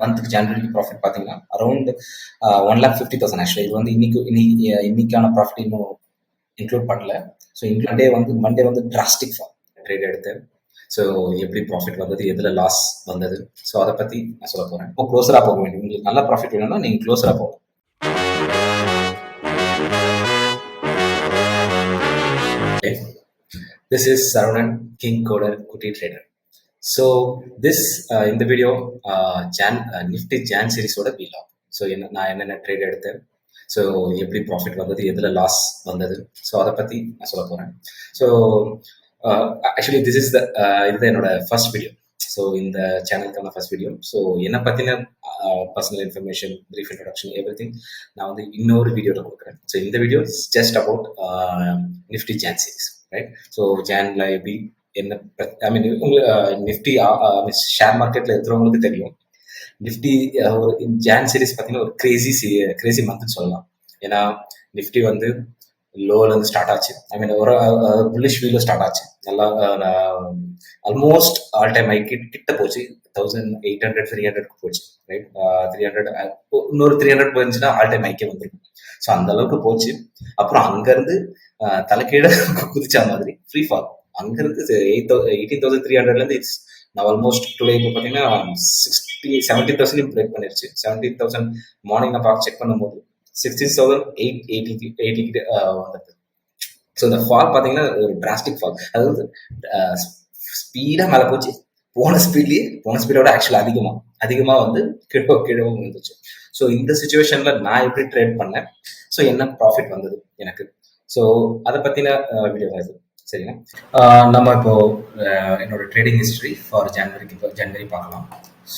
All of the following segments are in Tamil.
மந்த்துக்கு ஜனவரிக்கு ப்ராஃபிட் பார்த்தீங்கன்னா அரௌண்ட் 1,50,000 ஆக்சுவலி. இது வந்து இன்னைக்கான ப்ராஃபிட் இன்னும் இன்க்ளூட் பண்ணல. ஸோ மண்டே வந்து டிராஸ்டிக் ஃபால் ட்ரேட் எடுத்து. ஸோ எப்படி ப்ராஃபிட் வந்தது, எதில் லாஸ் வந்தது, ஸோ அதை பற்றி நான் சொல்ல போகிறேன். இப்போ க்ளோஸராக போக வேண்டிய உங்களுக்கு நல்ல ப்ராஃபிட் வேணும்னா நீங்கள் க்ளோஸராக போகலாம். This is Saravanan, King Coder, Kuti Trader. So this in the video Nifty Jan series oda vlog. So நான் என்னென்ன ட்ரேட் எடுத்தேன், ஸோ எப்படி ப்ராஃபிட் வந்தது, எதில் லாஸ் வந்தது, ஸோ அதை பற்றி நான் சொல்ல போகிறேன். ஸோ ஆக்சுவலி திஸ் இஸ் இதுதான் என்னோட ஃபர்ஸ்ட் வீடியோ. ஸோ இந்த சேனலுக்கான ஃபர்ஸ்ட் வீடியோ. ஸோ என்னை பற்றின personal information, brief introduction, every thing நான் வந்து இன்னொரு வீடியோவில் கொடுக்குறேன். ஸோ இந்த video is just about nifty Jan series, right? So ஜான்ல எப்படி என்ன, ஐ மீன் உங்களுக்கு நிஃப்டி ஷேர் மார்க்கெட்டில் இருக்கிறவங்களுக்கு தெரியும். நிஃப்டி ஒரு ஜான் சீரிஸ் பார்த்தீங்கன்னா ஒரு கிரேசி மந்த்னு சொல்லலாம். ஏன்னா நிஃப்டி வந்து லோலேருந்து ஸ்டார்ட் ஆச்சு. ஐ மீன் ஒரு புல்லிஷ் வியூவில் ஸ்டார்ட் ஆச்சு. நல்லா ஆல்மோஸ்ட் ஆல் டைம் ஹை கிட்ட போச்சு. 1,800 300 போச்சு, ரைட்? 300 இன்னொரு 300 போயிருந்துச்சுன்னா ஆல் டைம் ஹைக்கே வந்துருக்கும். ஸோ அந்த அளவுக்கு போச்சு. அப்புறம் அங்கேருந்து தலைக்கீழ குதிச்சா மாதிரி ஃப்ரீ ஃபால். அங்கிருந்து 18,300லேருந்து இட்ஸ் நான் ஆல்மோஸ்ட் டுடே இப்போ பார்த்தீங்கன்னா 70,000 பிரேக் பண்ணிருச்சு. 70,000 மார்னிங் நான் பார்த்து செக் பண்ணும்போது 16,880 வந்தது. ஸோ இந்த ஃபால் பார்த்தீங்கன்னா ஒரு டிராஸ்டிக் ஃபால். அதாவது ஸ்பீடாக மேலே போச்சு. போன ஸ்பீடோட ஆக்சுவலாக அதிகமாக வந்து கிழவும் வந்துச்சு. ஸோ இந்த சுச்சுவேஷனில் நான் எப்படி ட்ரேட் பண்ணேன், ஸோ என்ன ப்ராஃபிட் வந்தது எனக்கு, ஸோ அதை பற்றின வீடியோ தான் இது. சரிங்க, நம்ம இப்போ என்னோட ட்ரேடிங் ஹிஸ்ட்ரி ஃபார் ஜனவரி பார்க்கலாம்.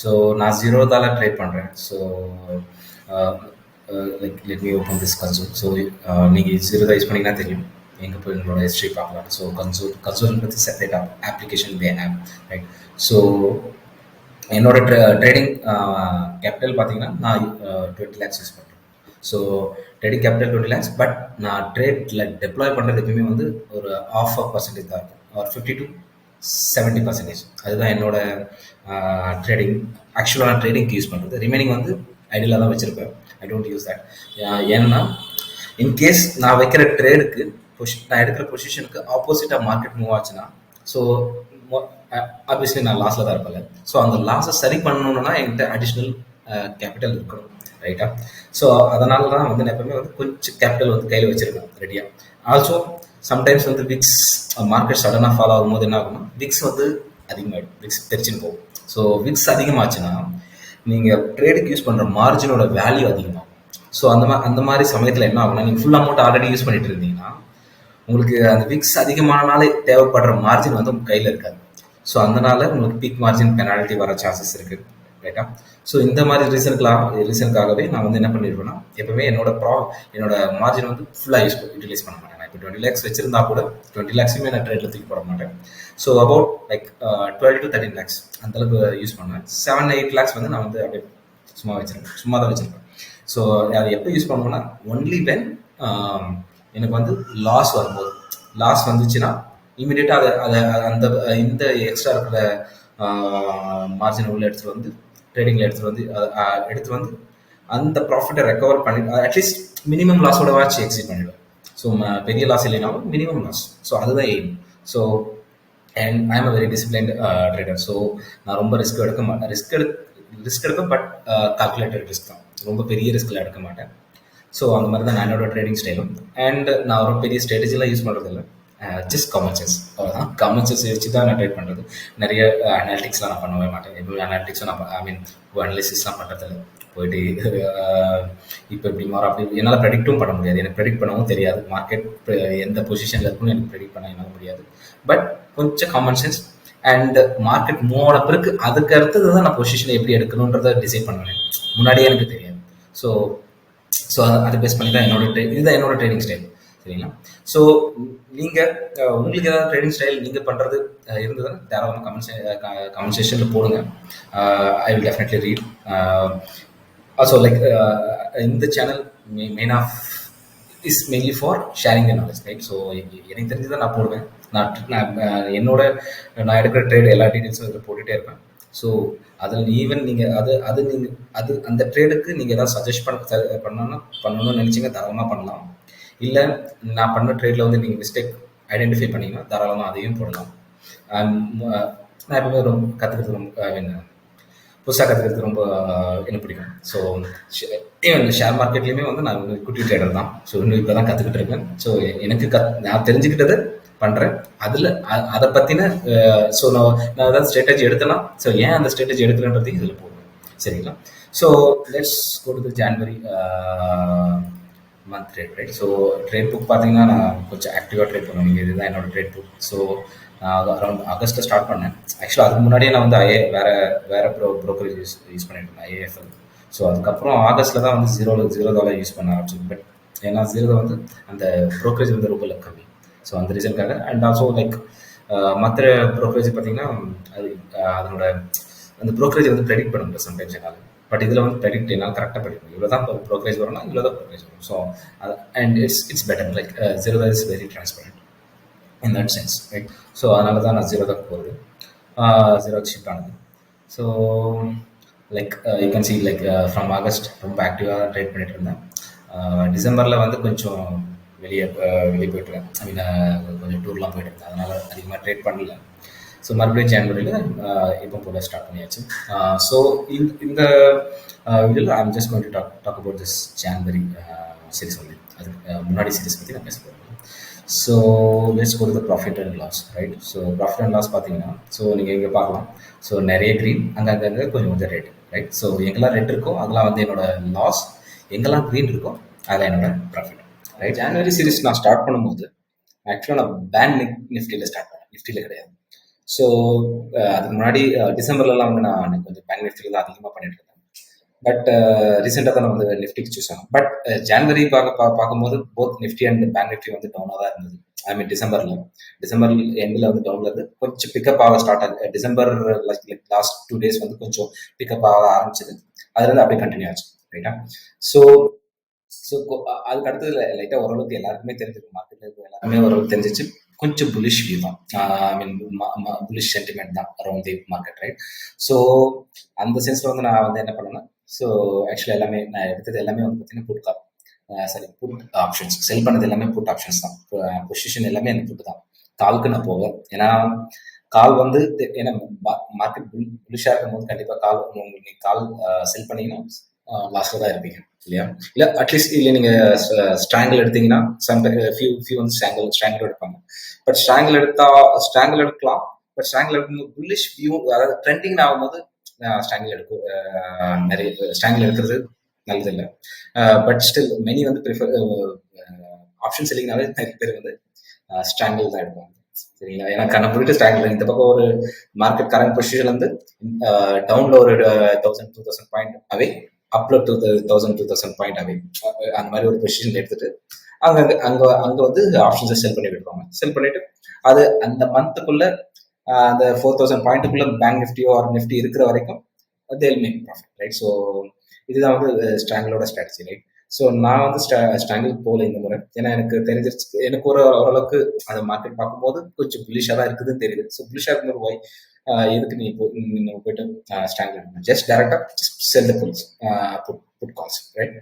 ஸோ நான் 0 ட்ரேட் பண்ணுறேன். So like let me open this console. So நீங்கள் 0 யூஸ் பண்ணிங்கன்னா தெரியும், எங்கே போய் உங்களோட ஹிஸ்ட்ரி பார்க்கலாம். ஸோ கன்சோல்ன்றது separate application web app, right? So என்னோட ட்ரேடிங் கேபிட்டல் பார்த்தீங்கன்னா நான் 20 lakhs யூஸ் பண்ணுறேன். So trading capital 20 lakhs. But நான் ட்ரேடில் டெப்ளாய் பண்ணுறது எப்பயுமே வந்து ஒரு 0.5% தான் இருக்கும், ஒரு 50 to 70%. அதுதான் என்னோட ட்ரேடிங். ஆக்சுவலாக நான் ட்ரேடிங்க்கு யூஸ் பண்ணுறது. ரிமைனிங் வந்து ஐடியலாக தான் வச்சுருப்பேன். I don't use that. ஏன்னா இன்கேஸ் நான் வைக்கிற ட்ரேடுக்கு நான் எடுக்கிற பொசிஷனுக்கு ஆப்போசிட்டாக மார்க்கெட் மூவ் ஆச்சுன்னா, ஸோ ஆப்வியஸ்லி நான் லாஸில் தான் இருப்பேன். ஸோ அந்த லாஸை சரி பண்ணணுன்னா என்கிட்ட அடிஷ்னல் கேபிட்டல் இருக்கணும், ரைட்டா? ஸோ அதனால தான் வந்து நான் எப்பவுமே வந்து கொஞ்சம் கேபிட்டல் வந்து கையில் வச்சுருக்கேன் ரெடியாக. ஆல்சோ சம்டைம்ஸ் வந்து விக்ஸ் மார்க்கெட் சடனாக ஃபாலோ ஆகும்போது என்ன ஆகும்னா விக்ஸ் வந்து அதிகமாகிடும், விக்ஸ் தெரிச்சுன்னு போகும். ஸோ விக்ஸ் அதிகமாச்சுன்னா நீங்கள் ட்ரேடுக்கு யூஸ் பண்ணுற மார்ஜினோட வேல்யூ அதிகமாகும். ஸோ அந்த மாதிரி சமயத்தில் என்ன ஆகும்னா, நீங்கள் ஃபுல் அமௌண்ட் ஆல்ரெடி யூஸ் பண்ணிட்டு இருந்தீங்கன்னா உங்களுக்கு அந்த விக்ஸ் அதிகமானாலே தேவைப்படுற மார்ஜின் வந்து உங்கள் கையில் இருக்காது. ஸோ அதனால உங்களுக்கு பீக் மார்ஜின் பெனால்ட்டி வர சான்சஸ் இருக்குது, ரைட்டா? ஸோ இந்த மாதிரி ரீசனுக்காகவே நான் வந்து என்ன பண்ணிடுவேன்னா, எப்பவுமே என்னோட மார்ஜின் வந்து ஃபுல்லாக யூட்டிலைஸ் பண்ண மாட்டேன். நான் இப்போ 20 lakhs வச்சிருந்தா கூட 20 lakhs நான் ட்ரேடில் தூக்கி போட மாட்டேன். So about like 12 to 13 lakhs அந்தளவுக்கு யூஸ் பண்ணுவேன். 7-8 lakhs வந்து நான் வந்து அப்படியே சும்மா தான் வச்சுருப்பேன். ஸோ அதை எப்போ யூஸ் பண்ணுவேன்னா, ஒன்லி வென் எனக்கு வந்து லாஸ் வந்துச்சுன்னா இமீடியட்டாக அந்த இந்த எக்ஸ்ட்ரா இருக்கிற மார்ஜின் உள்ள எடுத்துகிட்டு வந்து ட்ரேடிங்கில் எடுத்துகிட்டு வந்து அந்த ப்ராஃபிட்டை ரெக்கவர் பண்ணி அட்லீஸ்ட் மினிமம் லாஸோட வாட்ச் எக்ஸிட் பண்ணிடுவேன். ஸோ பெரிய லாஸ் இல்லைனாலும் மினிமம் லாஸ். ஸோ அதுதான் aim. So and I am a very disciplined trader. So நான் ரொம்ப ரிஸ்க் எடுக்க மாட்டேன். ரிஸ்க் எடுக்க பட் கால்குலேட்டட் ரிஸ்க் தான், ரொம்ப பெரிய ரிஸ்கில் எடுக்க மாட்டேன். ஸோ அந்த மாதிரி தான் நான் என்னோட ட்ரேடிங் ஸ்டைலும். அண்ட் நான் ஒரு பெரிய ஸ்ட்ராட்டஜிலாம் யூஸ் பண்ணுறதில்ல, ஜஸ்ட் காமன் சென்ஸ், அவ்வளோதான். காமன் சென்ஸ் வச்சு தான் நான் ட்ரேட் பண்ணுறது. நிறைய அனாலிட்டிக்ஸ்லாம் நான் பண்ணவே மாட்டேன். எப்பவுமே அனாலிட்டிக்ஸும் அனாலிசிஸ்லாம் பண்ணுறதில்ல. போயிட்டு இப்போ இப்படி மாறும் அப்படி என்னால் ப்ரெடிக்ட்டும் பண்ண முடியாது. எனக்கு ப்ரெடிக்ட் பண்ணவும் தெரியாது. மார்க்கெட் எந்த பொசிஷனில் இருக்குன்னு எனக்கு ப்ரெடிக்ட் பண்ண என்னால் முடியாது. பட் கொஞ்சம் common sense and market move ஆன பிறகு அதுக்கு அடுத்தது தான் நான் பொசிஷனை எப்படி எடுக்கணுன்றதை டிசைட் பண்ணுவேன். முன்னாடியே எனக்கு தெரியாது. ஸோ அதை பேஸ் பண்ணி தான் இதுதான் என்னோட ட்ரேடிங் ஸ்டைல், சரிங்களா? ஸோ நீங்கள் உங்களுக்கு ஏதாவது ட்ரேடிங் ஸ்டைல் நீங்கள் பண்ணுறது இருந்ததுன்னா தாராளமாக கமெண்ட் செக்ஷனில் போடுங்க. I will definitely read. Also like இந்த channel is mainly for sharing the knowledge, right? So எனக்கு தெரிஞ்சதை நான் போடுவேன். நான் எடுக்கிற ட்ரேட் எல்லா டீட்டெயில்ஸும் இதில் போட்டுகிட்டே இருப்பேன். ஸோ அதில் ஈவன் நீங்கள் அது அது நீங்கள் அது அந்த ட்ரேடுக்கு நீங்கள் ஏதாவது சஜஸ்ட் பண்ணணும்னு நினச்சிங்க தாராளமாக பண்ணலாம். இல்லை நான் பண்ண ட்ரேடில் வந்து நீங்கள் மிஸ்டேக் ஐடென்டிஃபை பண்ணீங்கன்னா தாராளமாக அதையும் போடலாம். நான் எப்பவுமே ரொம்ப கற்றுக்கிறது ரொம்ப ஐ மீன் புதுசாக கற்றுக்கிறது ரொம்ப எனக்கு பிடிக்கும். ஸோ ஈவன் ஷேர் மார்க்கெட்லேயுமே வந்து நான் ஒரு குட்டி ட்ரேடர் தான். ஸோ இன்னும் இப்போ தான் கற்றுக்கிட்டு இருக்கேன். ஸோ எனக்கு நான் தெரிஞ்சுக்கிட்டது பண்ணுறேன். அதில் அதை பற்றின ஸோ நான் ஏதாவது ஸ்ட்ராட்டஜி எடுத்தேன்னா ஸோ ஏன் அந்த ஸ்ட்ராட்டஜி எடுக்கிறேன்றது இதில் போடுவேன். சரிங்களா? So let's go to the January month trade, right? So trade book பார்த்தீங்கன்னா நான் கொஞ்சம் ஆக்டிவாக ட்ரேட் பண்ணுவேன். நீங்கள் இதுதான் என்னோட ட்ரேட் புக். ஸோ அரௌண்ட் ஆகஸ்ட்டில் ஸ்டார்ட் பண்ணேன். ஆக்சுவலாக அதுக்கு முன்னாடியே நான் வந்து வேறு ப்ரோக்கரேஜ் யூஸ் பண்ணிட்டு இருந்தேன், ஐஏஎஃப்எல். ஸோ அதுக்கப்புறம் ஆகஸ்ட்டில் தான் வந்து $0 யூஸ் பண்ண ஆரம்பிச்சது. பட் ஏன்னா ஜீரோ வந்து அந்த ப்ரோக்கரேஜ் வந்து ரொம்ப கம்மி. ஸோ அந்த ரீசனுக்காக அண்ட் ஆல்சோ லைக் மற்ற ப்ரோக்கரேஜ் பார்த்தீங்கன்னா அது அதனோட அந்த ப்ரோக்கரேஜ் வந்து ப்ரெடிக்ட் பண்ண முடியும் சம்டைம்ஸ் என்னால். பட் இதில் வந்து ப்ரெடிக்ட் என்னால் கரெக்டாக ப்ரெடிக்ட் இவ்வளோ தான் ப்ரோக்கரேஜ் வரும்னா இவ்வளோ தான் ப்ரோக்கரேஜ் வரும். ஸோ அது and it's better like zero is very transparent in that sense, right? So அதனால தான் நான் ஜீரோ தான் போகிறது, ஜீரோ ஷிஃப்ட் ஆனது. So like you can see like from August ரொம்ப ஆக்டிவாக ட்ரேட் பண்ணிட்டு இருந்தேன். டிசம்பரில் வந்து கொஞ்சம் வெளியே போய்ட்டுருக்கேன். ஐ மீன் கொஞ்சம் டூர்லாம் போயிட்டு இருந்தேன். அதனால் அதிகமாக ட்ரேட் பண்ணல. ஸோ மறுபடியும் ஜனவரியில் இப்போ போல் ஸ்டார்ட் பண்ணியாச்சு. ஸோ இந்த இதில் I'm just going to talk about this January series வந்து. அதுக்கு முன்னாடி சீரிஸ் பற்றி நான் பேச போகிறேன். So let's go to the profit and loss, right? So profit and loss பார்த்தீங்கன்னா ஸோ நீங்கள் இங்கே பார்க்கலாம். ஸோ நிறைய க்ரீன், அங்கங்கே கொஞ்சம் ரெட், ரைட்? ஸோ எங்கெல்லாம் ரெட் இருக்கோ அதெல்லாம் வந்து என்னோட லாஸ், எங்கெல்லாம் க்ரீன் இருக்கோ அதெல்லாம் என்னோட ப்ராஃபிட், ரைட்? ஜான்வரி சீரிஸ் நான் ஸ்டார்ட் பண்ணும்போது ஆக்சுவலாக நான் பேங்க் நிஃப்டியில் ஸ்டார்ட் பண்ணேன், நிஃப்டியில் கிடையாது. ஸோ அதுக்கு முன்னாடி டிசம்பர்லலாம் வந்து நான் கொஞ்சம் பேங்க் நிஃப்டியில் தான் அதிகமாக பண்ணிட்டு இருந்தேன். பட் ரீசெண்டாக தான் நான் வந்து நிஃப்டிக்கு சூஸ் ஆகும். பட் ஜான்வரி பார்க்கும்போது both Nifty and bank Nifty வந்து டவுனாக தான் இருந்தது. ஐ மீன் டிசம்பர் எண்டில் வந்து டவுனில் இருந்து கொஞ்சம் பிக்கப் ஆக ஸ்டார்ட் ஆகுது. டிசம்பர் லாஸ்ட் 2 days வந்து கொஞ்சம் பிக்கப் ஆக ஆரம்பிச்சது. அதுலேருந்து அப்படியே கண்டினியூ ஆச்சு, ரைட்டா? ஸோ அதுக்கு அடுத்தது லைட்டாக ஓரளவுக்கு எல்லாருக்குமே தெரிஞ்சிருக்கும், மார்க்கெட்டில் இருக்க எல்லாருமே ஓரளவுக்கு தெரிஞ்சிச்சு. கொஞ்சம் புலிஷ் வியூ தான், ஐ மீன் புலிஷ் சென்டிமெண்ட் தான் around the market, right? So அந்த சென்ஸில் வந்து நான் வந்து என்ன பண்ணேன்னா, ஸோ ஆக்சுவலாக எல்லாமே நான் எடுத்தது எல்லாமே வந்து பார்த்தீங்கன்னா புட் ஆப்ஷன்ஸ். செல் பண்ணது எல்லாமே புட் ஆப்ஷன்ஸ் தான். பொசிஷன் எல்லாமே எனக்கு புட்டு தான். காலுக்கு நான் போவேன். ஏன்னா கால் வந்து ஏன்னா மார்க்கெட் புலிஷாக இருக்கும்போது கண்டிப்பாக உங்களுக்கு கால் செல் பண்ணீங்கன்னா லாஸ்ட்டில் தான் இருப்பீங்க, இல்லையா? இல்லை அட்லீஸ்ட் இல்லை நீங்கள் ஸ்ட்ராங்கிள் எடுத்தீங்கன்னா ஃபியூ வந்து ஸ்ட்ராங்கிள் எடுப்பாங்க. பட் ஸ்ட்ராங்கிள் எடுக்கலாம். பட் ஸ்ட்ராங்கிள் எடுக்கும்போது புல்லிஷ் வியூ, அதாவது ட்ரெண்டிங் ஆகும்போது ஸ்ட்ராங்கிள் நிறைய ஸ்ட்ராங்கிள் எடுக்கிறது நல்லதில்லை. பட் ஸ்டில் மெனி வந்து ப்ரிஃபர் ஆப்ஷன் செல்லிங்னாலே நிறைய பேர் வந்து ஸ்ட்ராங்கிள் தான் எடுப்பாங்க, சரிங்களா? ஏன்னா கண்ணை போயிட்டு ஸ்ட்ராங்கிள் இந்த பக்கம் ஒரு மார்க்கெட் கரண்ட் பொசிஷன்ல இருந்து டவுன்ல ஒரு 1000-2000 பாயிண்ட் அவே, அப்ல 2000-2000 பாயிண்ட் அவே, அந்த மாதிரி ஒரு பொசிஷன் எடுத்துட்டு அங்க வந்து ஆப்ஷன்ஸை செல் பண்ணி விடுவாங்க. செல் பண்ணிட்டு அது அந்த மந்த்துக்குள்ள அந்த 4000 பாயிண்ட்டுக்குள்ள பேங்க் நிஃப்டியோ ஆர் நிஃப்டி இருக்கிற வரைக்கும் தேல் மேக் ப்ராஃபிட், ரைட்? ஸோ இதுதான் வந்து ஸ்ட்ராங்கிளோட ஸ்ட்ராட்டஜி, ரைட்? ஸோ நான் வந்து ஸ்ட்ராங்கிள் போகல இந்த முறை. ஏன்னா எனக்கு தெரிஞ்சிருச்சு, எனக்கு ஓரளவுக்கு அந்த மார்க்கெட் பார்க்கும்போது கொஞ்சம் புலிஷாக தான் இருக்குதுன்னு தெரியுது. ஸோ புலிஷாக இருக்கும்போது ஒய் எதுக்கு நீ போயிட்டு ஸ்ட்ராங்கிள் ஜஸ்ட் டேரக்டாக sell the put calls, right?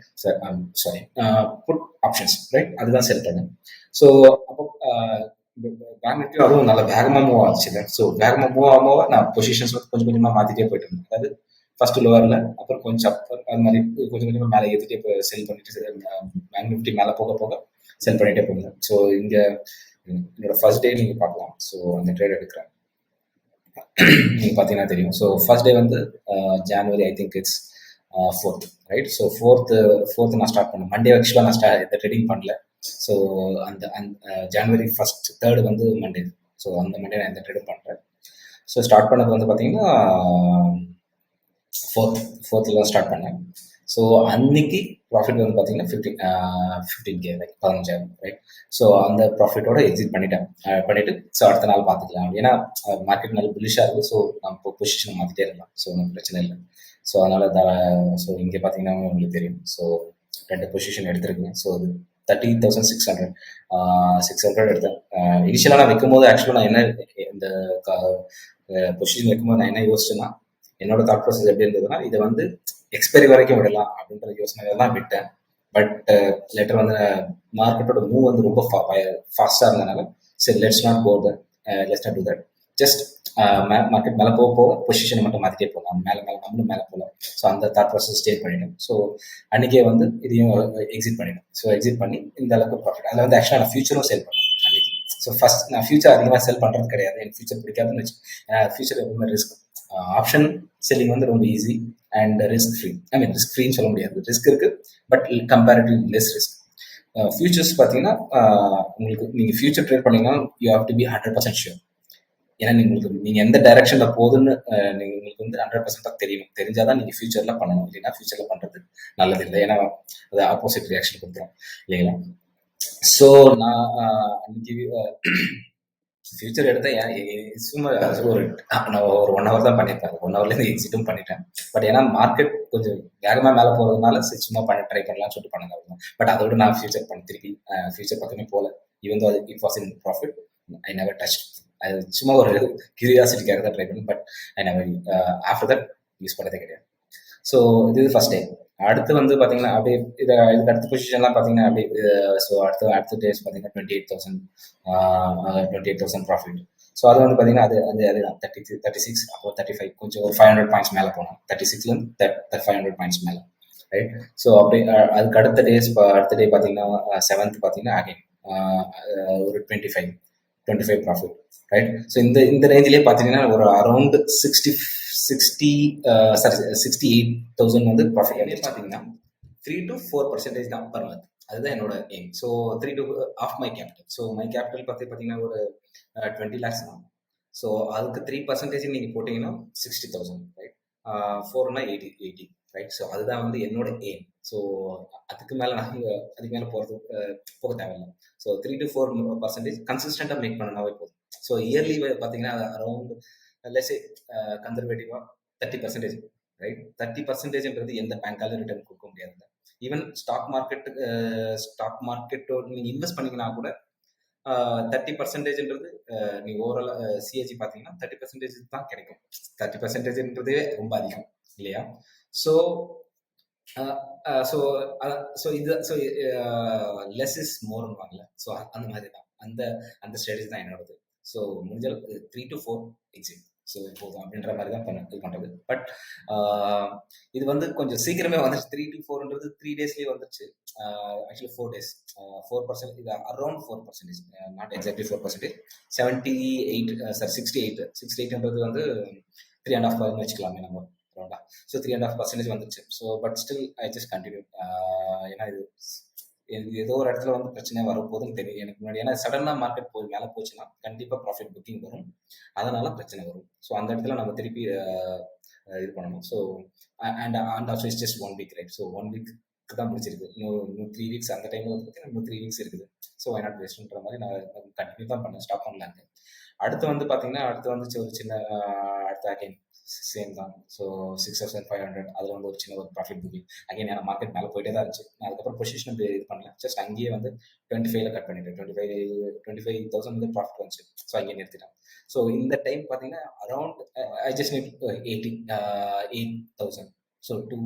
Sorry put options, right? அதுதான் செல் பண்ணேன். ஸோ அப்போ பேங்க் நிஃப்டி அதுவும் நல்லா வேகமாக மூவ் ஆச்சு. ஸோ வேகமாக மூவ் ஆகும்போது நான் பொசிஷன்ஸ் வந்து கொஞ்சம் கொஞ்சமாக மாற்றிட்டே போயிட்டு இருந்தேன். அதாவது ஃபர்ஸ்ட் லோவரில், அப்புறம் கொஞ்சம் அது மாதிரி கொஞ்சம் கொஞ்சமாக மேலே ஏற்றிட்டே செல் பண்ணிட்டு பேங்க் நிஃப்டி மேலே போக போக செல் பண்ணிகிட்டே போகுது. ஸோ இங்கே என்னோட ஃபர்ஸ்ட் டே நீங்கள் பார்க்கலாம். ஸோ அந்த ட்ரேட் எடுக்கிறேன், நீங்கள் பார்த்தீங்கன்னா தெரியும். ஸோ ஃபர்ஸ்ட் டே வந்து January I think it's 4th, right? So fourth நான் ஸ்டார்ட் பண்ணேன். மண்டே ஆக்சுவலாக நான் இந்த ட்ரேடிங் பண்ணல. ஸோ அந்த ஜான்வரி 1st 3rd வந்து மண்டே. ஸோ அந்த மண்டே நான் இந்த ட்ரேடும் பண்ணுறேன். ஸோ ஸ்டார்ட் பண்ணது வந்து பார்த்தீங்கன்னா 4th தான் ஸ்டார்ட் பண்ணேன். ஸோ அன்னைக்கு ப்ராஃபிட் வந்து பார்த்தீங்கன்னா 15K, லைக் 15,000, ரைட்? ஸோ அந்த ப்ராஃபிட்டோட எக்ஸிட் பண்ணிட்டு ஸோ அடுத்த நாள் பார்த்துக்கலாம். ஏன்னா மார்க்கெட் நல்ல புலிஷாக இருக்குது. ஸோ நம்ம பொசிஷன் மாற்றிட்டே இருக்கலாம். ஸோ ஒன்றும் பிரச்சனை இல்லை. ஸோ அதனால் ஸோ இங்கே பார்த்தீங்கன்னா உங்களுக்கு தெரியும். ஸோ 2 பொசிஷன் எடுத்திருக்கேன். ஸோ அது 30,600 எடுத்தேன். இனிஷியலாக நான் வைக்கும்போது ஆக்சுவலாக நான் என்ன இந்த பொசிஷன் வைக்கும்போது நான் என்ன யோசிச்சேன்னா, என்னோட தாட் ப்ராசஸ் எப்படி இருந்ததுன்னா, இதை வந்து எக்ஸ்பைரி வரைக்கும் விடலாம் அப்படின்ற யோசனையில தான் விட்டேன். பட் லேட்டர் வந்து மார்க்கெட்டோட மூவ் வந்து ரொம்ப ஃபாஸ்ட்டாக இருந்தனால, சரி let's not go that, let's not do that. Just market மேலே போக போக பொசிஷனை மட்டும் மாற்றிட்டே போகலாம், மேலே மேலே நம்மளும் மேலே போகலாம். ஸோ அந்த தாட் ப்ராசஸ் ஸ்டே பண்ணிட்டேன். ஸோ அன்றைக்கே வந்து இதையும் எக்ஸிட் பண்ணிட்டேன். ஸோ எக்ஸிட் பண்ணி இந்த அளவுக்கு ப்ராஃபிட். அதில் வந்து ஆக்சுவலாக நான் ஃபியூச்சரும் சேல் பண்ணேன் அன்றைக்கி. ஸோ ஃபஸ்ட் நான் ஃபியூச்சர் அதிகமாக செல் பண்ணுறது கிடையாது, எனக்கு ஃபியூச்சர் பிடிக்காதுன்னு வச்சு. ஏன்னா ஃபியூச்சர் எப்பவுமே ரிஸ்க். ஆப்ஷன் செல்லிங் வந்து ரொம்ப easy and risk free. I mean risk ஃப்ரீன்னு சொல்ல முடியாது, ரிஸ்க் இருக்குது, but comparative less risk. Futures பார்த்தீங்கன்னா உங்களுக்கு நீங்கள் ஃபியூச்சர் ட்ரேட் பண்ணீங்கன்னா you have to be 100% sure. ஏன்னா நீங்கள் எந்த டைரக்ஷனில் போகுதுன்னு உங்களுக்கு வந்து 100% தெரியணும். தெரிஞ்சாதான் நீங்கள் ஃபியூச்சரில் பண்ணணும், இல்லைன்னா ஃபியூச்சரில் பண்ணுறது நல்லது இல்லை. ஏன்னா அது ஆப்போசிட் ரியாக்ஷன் கொடுத்துரும் இல்லைங்களா. ஸோ நான் அன்னைக்கு ஃபியூச்சர் எடுத்தேன். சும்மா நான் ஒரு 1 ஹவர் தான் பண்ணியிருப்பேன். 1 ஹவர்லேருந்து எக்ஸிட்டும் பண்ணிட்டேன். பட் ஏன்னா மார்க்கெட் கொஞ்சம் வேகமாக மேலே போகிறதுனால சும்மா ட்ரை பண்ணலாம்னு சொல்லிட்டு பண்ணுங்க. பட் அதோட நான் ஃபியூச்சர் திருப்பி ஃபியூச்சர் பக்கமே போகல. Even though it was in profit, I never touch. அது சும்மா ஒரு கியூரியாசிட்டிக்காக தான் ட்ரை பண்ணேன். But I never after that use பண்ணதே கிடையாது. ஸோ இது ஃபர்ஸ்ட் டே. அடுத்து வந்து பார்த்தீங்கன்னா அப்படியே இதுக்கு அடுத்த பொசிஷன்லாம் பார்த்தீங்கன்னா அப்படியே. ஸோ அடுத்த டேஸ் பார்த்தீங்கன்னா 28,000 ப்ராஃபிட். ஸோ அது வந்து பார்த்தீங்கன்னா அது தான் 36, அப்புறம் 35, கொஞ்சம் ஒரு 500 பாயிண்ட்ஸ் மேலே போனோம். 36லேருந்து 500 பாயிண்ட்ஸ் மேலே, ரைட். ஸோ அப்படியே அதுக்கு அடுத்த டே பார்த்தீங்கன்னா 7th பார்த்தீங்கன்னா அகைன் ஒரு 25 ப்ராஃபிட், ரைட். ஸோ இந்த ரேஞ்சிலே பார்த்தீங்கன்னா ஒரு அரௌண்ட் 68,000 வந்து ப்ராஃபிட். பார்த்தீங்கன்னா 3 to 4% தான் பர் மந்த். அதுதான் என்னோட aim. So 3 to of my capital. So my capital பார்த்தீங்கன்னா ஒரு 20 lakhs தான். ஸோ அதுக்கு 3% நீங்கள் போட்டிங்கன்னா 60,000, ரைட். 4னா 80, ரைட். ஸோ அதுதான் வந்து என்னோட எய்ம். ஸோ அதுக்கு மேலே போக தேவையில்லை. ஸோ 3 to 4% கன்சிஸ்டண்டாக மேக் பண்ணனாவே போதும். ஸோ இயர்லி பார்த்தீங்கன்னா அரௌண்ட் லெட்ஸ் சே கன்சர்வேட்டிவாக 30%, ரைட். 30%ன்றது எந்த பேங்காலும் ரிட்டர்ன் கொடுக்க முடியாது. ஈவன் ஸ்டாக் மார்க்கெட்டோட நீங்கள் இன்வெஸ்ட் பண்ணிங்கன்னா கூட 30%ன்றது நீங்கள் ஓவரால் சிஏஜி பார்த்தீங்கன்னா 30% தான் கிடைக்கும். 30%ன்றதே ரொம்ப அதிகம் இல்லையா. ஸோ லெஸ் இஸ் மோர்னு வாங்கல. ஸோ அந்த மாதிரி தான் அந்த ஸ்ட்ராட்டஜி தான் என்னோடது. ஸோ முடிஞ்ச 3 to 4 எக்ஸிட். ஸோ போதும் அப்படின்ற மாதிரி தான் இது பண்ணுறது. பட் இது வந்து கொஞ்சம் சீக்கிரமே வந்துச்சு. 3 to 4ன்றது 3 daysலேயே வந்துருச்சு. Actually 4 days 4%. இது அரௌண்ட் 4%, நாட் எக்ஸாக்ட்லி 4%. 68ன்றது வந்து 3.5% வச்சுக்கலாமே நம்ம ரவுண்டா. ஸோ 3.5% வந்துருச்சு. So but still I just continue. ஏன்னா இது ஏதோ ஒரு இடத்துல வந்து பிரச்சனை வரப்போகுதுன்னு தெரியும் எனக்கு முன்னாடி. ஏன்னா சடனாக மார்க்கெட் மேலே போச்சுன்னா கண்டிப்பாக ப்ராஃபிட் புக்கிங் வரும், அதனால பிரச்சனை வரும். ஸோ அந்த இடத்துல நம்ம திருப்பி இது பண்ணணும். So and also it's just 1 week, right. So 1 week தான் முடிச்சிருக்கு. இன்னும் 3 weeks. அந்த டைமில் வந்து பார்த்தீங்கன்னா இன்னும் 3 weeks இருக்குது. ஸோ ஐ நாட் வேஸ்ட்ன்ற மாதிரி நான் கண்டினியூ தான் பண்ணேன், ஸ்டாப் பண்ணலான்னு. அடுத்து வந்து பார்த்தீங்கன்னா ஒரு சின்ன அடுத்த அகைன் சேம் தான். ஸோ 6,500 அதில் வந்து ஒரு சின்ன ஒரு ப்ராஃபிட் புக்கிங். அகைன் ஏன்னா மார்க்கெட் மேலே போயிட்டே தான் இருந்துச்சு. நான் அதுக்கப்புறம் பொசிஷன் இது பண்ணல, ஜஸ்ட் அங்கேயே வந்து 25ல் கட் பண்ணிட்டேன். 25,000 வந்து ப்ராஃபிட் வந்துச்சு. ஸோ அங்கேயே நிறுத்திட்டேன். ஸோ இந்த டைம் பார்த்தீங்கன்னா around I just need 8,000. So to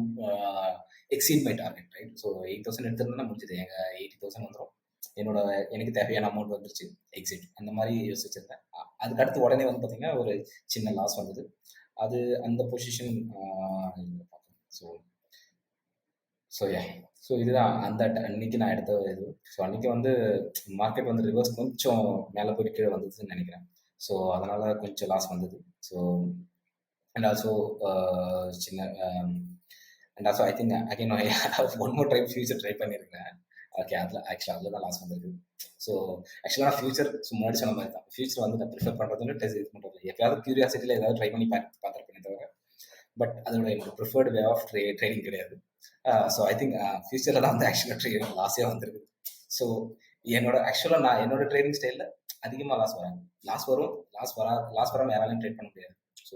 exceed my target, right. So 8,000 எடுத்திருந்தேன்னா முடிஞ்சது, எங்கள் 80,000 வந்துடும். எனக்கு தேவையான அமௌண்ட் வந்துருச்சு, எக்ஸிட். அந்த மாதிரி யோசிச்சிருந்தேன். அதுக்கு அடுத்து உடனே வந்து பார்த்தீங்கன்னா ஒரு சின்ன லாஸ் வந்தது. அது அந்த பொசிஷன் ஸோ ஸோ இதுதான் அந்த அன்னைக்கு நான் எடுத்த இது. ஸோ அன்னைக்கு வந்து மார்க்கெட் வந்து ரிவர்ஸ் கொஞ்சம் மேலே போயிட்டு கீழே வந்ததுன்னு நினைக்கிறேன். ஸோ அதனால கொஞ்சம் லாஸ் வந்தது. ஸோ அண்ட் ஆல்சோ சின்ன and also I think again one more time future try பண்ணியிருக்கேன். ஓகே, அதில் தான் லாஸ் வந்திருக்கு. ஸோ ஆக்சுவலாக நான் ஃபியூச்சர் முன்னாடி சொன்ன மாதிரி தான், ஃபியூச்சர் வந்து நான் ப்ரிஃபர் பண்ணுறதுன்னு இது பண்ணுறது. எப்பயாவது க்யூரியாசிட்டியில் ஏதாவது ட்ரை பண்ணி பார்த்துருப்பேனே தவிர, பட் அதோட என்னோட ப்ரிஃபர்டு வே ஆஃப் ட்ரேடிங் கிடையாது. ஸோ ஐ திங்க் ஃபியூச்சரில் தான் வந்து ஆக்சுவலாக லாஸே வந்துருக்கு. ஸோ என்னோட ட்ரேடிங் ஸ்டைலில் அதிகமாக லாஸ் வரும். லாஸ் வராமல் யாராலையும் ட்ரேட் பண்ண முடியாது. ஸோ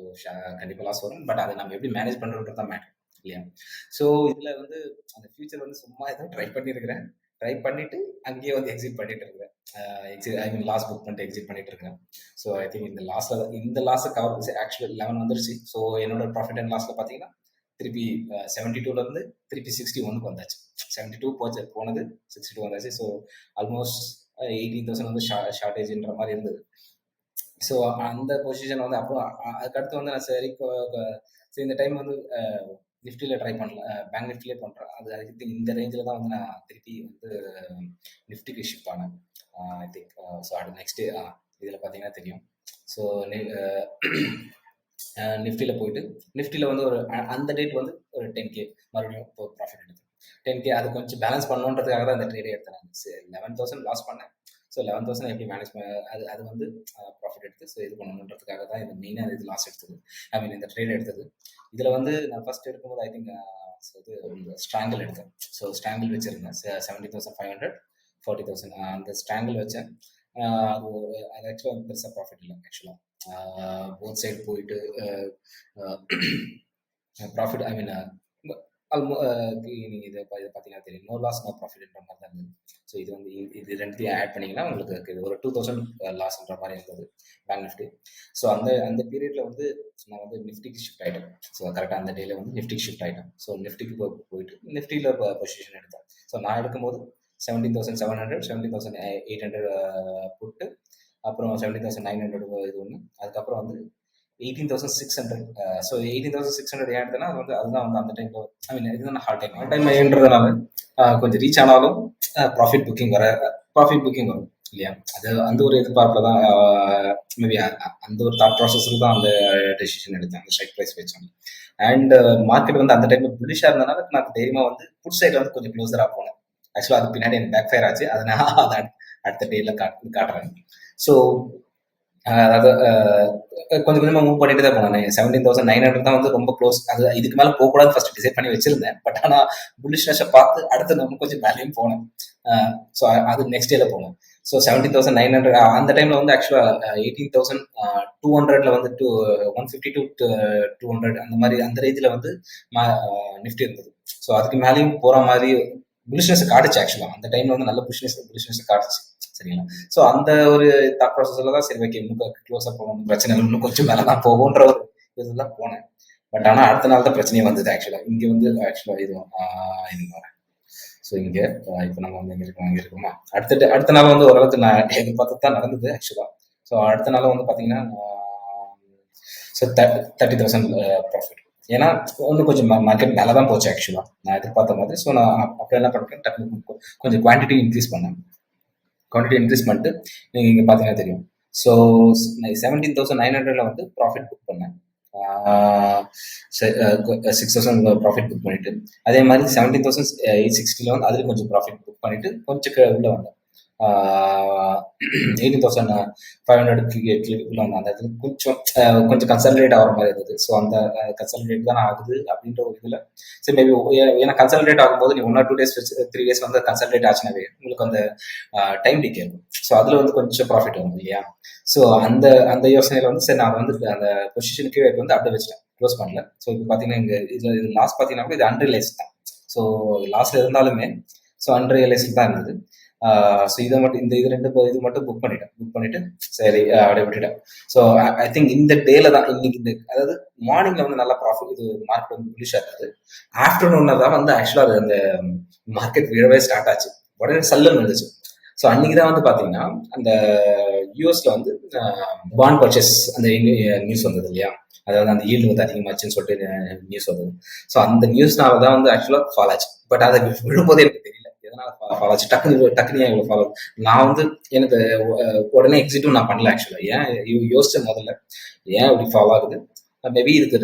கண்டிப்பாக லாஸ் வரும். பட் அதை நம்ம எப்படி மேனேஜ் பண்ணுறோன்றது தான் மேட்டர் இல்லையா. ஸோ இதில் வந்து அந்த ஃபியூச்சர் வந்து சும்மா ஏதோ ட்ரை பண்ணியிருக்கிறேன். ட்ரை பண்ணிட்டு அங்கேயே வந்து எக்ஸிட் பண்ணிட்டு இருக்கேன். எக்ஸிட் ஐ மீன் லாஸ் புக் பண்ணிட்டு எக்ஸிட் பண்ணிட்டு இருக்கேன். ஸோ ஐ திங்க் இந்த லாஸை கவர் ஆக்சுவலி 11 வந்துருச்சு. ஸோ என்னோட ப்ராஃபிட் அண்ட் லாஸில் பார்த்தீங்கன்னா திருப்பி 72லேருந்து திருப்பி 61க்கு வந்தாச்சு. 72 போனது 62 வந்தாச்சு. ஸோ ஆல்மோஸ்ட் 18,000 வந்து ஷார்ட்டேஜ்ன்ற மாதிரி இருந்தது. ஸோ அந்த பொசிஷன் வந்து அப்புறம் அதுக்கடுத்து வந்து நான் சரி இந்த டைம் வந்து நிஃப்டியில் ட்ரை பண்ணல, பேங்க் நிஃப்டிலே பண்ணுறேன். அதுக்கு இந்த ரேஞ்சில் தான் வந்து நான் திருப்பி வந்து நிஃப்டிக்கு ஷிஃப்ட் ஆனேன். ஐ திங்க் ஸோ அடுத்த நெக்ஸ்ட் இதில் பார்த்தீங்கன்னா தெரியும். ஸோ நிஃப்டியில் போயிட்டு நிஃப்டியில் வந்து ஒரு அந்த டேட் வந்து ஒரு 10K மறுபடியும் இப்போ ப்ராஃபிட் எடுத்தேன். 10K அது கொஞ்சம் பேலன்ஸ் பண்ணணுன்றதுக்காக தான் இந்த ட்ரேடே எடுத்தேன். 11,000 லாஸ் பண்ணேன். ஸோ 11,000 எப்படி மேனேஜ் அது வந்து ப்ராஃபிட் எடுத்து ஸோ இது பண்ணணுன்றதுக்காக தான் இந்த மெயினாக இது லாஸ் எடுத்தது, ஐ மீன் இந்த ட்ரேட் எடுத்தது. இதில் வந்து நான் ஃபர்ஸ்ட் எடுக்கும்போது ஐ திங்க் இது ஸ்ட்ராங்கிள் எடுத்தேன். ஸோ ஸ்ட்ராங்கிள் வச்சுருந்தேன் 70,500 40,000 அந்த ஸ்ட்ராங்கிள் வச்சேன். அது ஆக்சுவலாக பெருசாக ப்ராஃபிட் இல்லை. ஆக்சுவலாக போத் சைடு போயிட்டு ப்ராஃபிட் ஐ மீன் நீங்கள் இதை பார்த்தீங்கன்னா தெரியும், நோ லாஸ் நோ ப்ராஃபிட்ன்ற மாதிரி தான் இருந்தது. ஸோ இது வந்து இது ரெண்டுத்தையும் ஆட் பண்ணிங்கன்னா உங்களுக்கு ஒரு 2,000 லாஸ்ன்ற மாதிரி இருந்தது பேங்க் நிஃப்டி. ஸோ அந்த பீரியடில் வந்து நான் வந்து நிஃப்டிக்கு ஷிஃப்ட் ஆகிட்டேன். ஸோ கரெக்டாக அந்த டேயில் வந்து நிஃப்டிக்கு ஷிஃப்ட் ஆகிட்டேன். ஸோ நிஃப்டிக்கு போயிட்டு நிஃப்டியில் பொசிஷன் எடுத்தேன். ஸோ நான் எடுக்கும்போது 17,700 17,800 போட்டு அப்புறம் 17,900 இது ஒன்று, அதுக்கப்புறம் வந்து 18,600. ஸோ 18,600 ஏன் எடுத்தேன்னா அதுதான் வந்து அந்த டைமில் ஐ மீன் இதுதான் ஹார்ட் டைம் ஏன்றதுனால கொஞ்சம் ரீச் ஆனாலும் ப்ராஃபிட் புக்கிங் வரும் இல்லையா? அது அந்த ஒரு எதிர்பார்ப்பில் தான் மேபி அந்த ஒரு தாட் ப்ராசஸில் தான் அந்த டெசிஷன் எடுத்தேன், அந்த ஸ்ட்ரைக் ப்ரைஸ் வச்சோம். அண்ட் மார்க்கெட் வந்து அந்த டைமில் புல்லிஷாக இருந்தனால நான் தைரியமாக வந்து புட் சைடில் வந்து கொஞ்சம் க்ளோஸராக போனேன். ஆக்சுவலாக அது பின்னாடி எனக்கு பேக் ஃபயர் ஆச்சு. அதை நான் அதை அடுத்த டேயில் காட்டுறேன். ஸோ அதாவது கொஞ்சம் கொஞ்சமாக மூவ் பண்ணிட்டு தான் போனேன். 17,900 தான் வந்து ரொம்ப க்ளோஸ். அது இதுக்கு மேலே போகக்கூடாது ஃபர்ஸ்ட் டிசைட் பண்ணி வச்சிருந்தேன். பட் ஆனால் புல்லிஷ்னஸை பார்த்து அடுத்து நம்ம கொஞ்சம் மேலேயும் போனேன். ஸோ அது நெக்ஸ்ட் டேல போனேன். ஸோ 17,900 அந்த டைமில் வந்து ஆக்சுவலாக 18,200 வந்து 150 to 200 அந்த மாதிரி அந்த ரேஞ்சில் வந்து நிஃப்டி இருந்தது. ஸோ அதுக்கு மேலேயும் போகிற மாதிரி புல்லிஷ்னஸ் காட்டுச்சு. ஆக்சுவலாக அந்த டைமில் வந்து நல்ல புல்லிஷ்னஸ் காட்டுச்சு. சரிங்களா? ஸோ அந்த ஒரு தாட் ப்ராசஸில் தான் சரி ஓகே இன்னும் க்ளோஸாக போகணும், பிரச்சனை இன்னும் கொஞ்சம் மேலே தான் போகுன்ற ஒரு இதுதான் போனேன். பட் ஆனால் அடுத்த நாள் தான் பிரச்சனையே வந்தது. ஆக்சுவலாக இங்கே வந்து ஆக்சுவலாக இதுவும் வரேன். ஸோ இங்கே இப்போ நம்ம வந்து இங்கே இருக்கோமா, அடுத்த நாள் வந்து ஓரளவுக்கு நான் எதிர்பார்த்து தான் நடந்தது ஆக்சுவலாக. ஸோ அடுத்த நாள் வந்து பார்த்தீங்கன்னா ஸோ 30,000 ப்ராஃபிட். ஏன்னா இன்னும் கொஞ்சம் மார்க்கெட் மேலே தான் போச்சு ஆக்சுவலாக நான் எதிர்பார்த்த மாதிரி. ஸோ நான் அப்புறம் என்ன பண்ணுறேன், டக்குனு கொஞ்சம் குவான்டிட்டி இன்க்ரீஸ் பண்ணிட்டு நீங்கள் இங்கே பார்த்தீங்கன்னா தெரியும். ஸோ 17,900 வந்து ப்ராஃபிட் புக் பண்ணேன். 6,000 ப்ராஃபிட் புக் பண்ணிட்டு அதே மாதிரி 17,860 வந்து அதில் கொஞ்சம் ப்ராஃபிட் புக் பண்ணிட்டு கொஞ்சம் உள்ள வந்தேன். 18,500 உள்ள வந்தேன். அந்த இடத்துல கொஞ்சம் கன்சல்டேட் ஆகிற மாதிரி இருந்தது. ஸோ அந்த கன்சல்டேட் தான் ஆகுது அப்படின்ற ஒரு இதில் சரி மேபி ஏன்னா கன்சல்டேட் ஆகும்போது நீ 1 or 2 days 3 days வந்து கன்சல்டேட் ஆச்சுனாவே உங்களுக்கு அந்த டைம் டிக்கே இருக்கும். ஸோ அதில் வந்து கொஞ்சம் ப்ராஃபிட் வரும் இல்லையா? ஸோ அந்த யோசனையில் வந்து சரி நான் வந்து அந்த பொசிஷனுக்கு வந்து அப்படியே வச்சுட்டேன், க்ளோஸ் பண்ணல. ஸோ இப்போ பார்த்தீங்கன்னா இங்கே இது லாஸ் பார்த்தீங்கன்னா இது அன்ரியலைஸ் தான். ஸோ லாஸில் இருந்தாலுமே ஸோ அன்ரியலைஸ்டு தான் இருந்தது. ஸோ இதை மட்டும் இது மட்டும் புக் பண்ணிட்டு சரி அப்படியே விட்டுட்டேன். ஸோ ஐ திங்க் இந்த டேல தான் இன்னைக்கு அதாவது மார்னிங்ல வந்து நல்லா ப்ராஃபிட் இது மார்க்கெட் வந்து புல்லிஷா இருந்தது. ஆஃப்டர்நூன்ல தான் வந்து ஆக்சுவலாக அது அந்த மார்க்கெட் விழவே ஸ்டார்ட் ஆச்சு, உடனே சல்லுன்னு வந்துச்சு. ஸோ அன்னைக்கு தான் வந்து பார்த்தீங்கன்னா அந்த யூஎஸ்ல வந்து பாண்ட் பர்ச்சேஸ் அந்த நியூஸ் வந்தது இல்லையா? அதாவது அந்த ஈல்டு வந்து அதிகமாச்சுன்னு சொல்லிட்டு நியூஸ் வந்தது. ஸோ அந்த நியூஸ்னால தான் வந்து ஆக்சுவலாக ஃபால் ஆச்சு. பட் அதை விழும்போதே எனக்கு தெரியல எதனால ஃபாலோ ஆச்சு, டக்குனு இவ்வளோ ஃபாலோ. நான் வந்து எனக்கு உடனே எக்ஸிட்டும் நான் பண்ணல ஆக்சுவலாக. ஏன் யோசிச்ச முதல்ல ஏன் இப்படி ஃபாலோ ஆகுது, மேபி இதுக்கு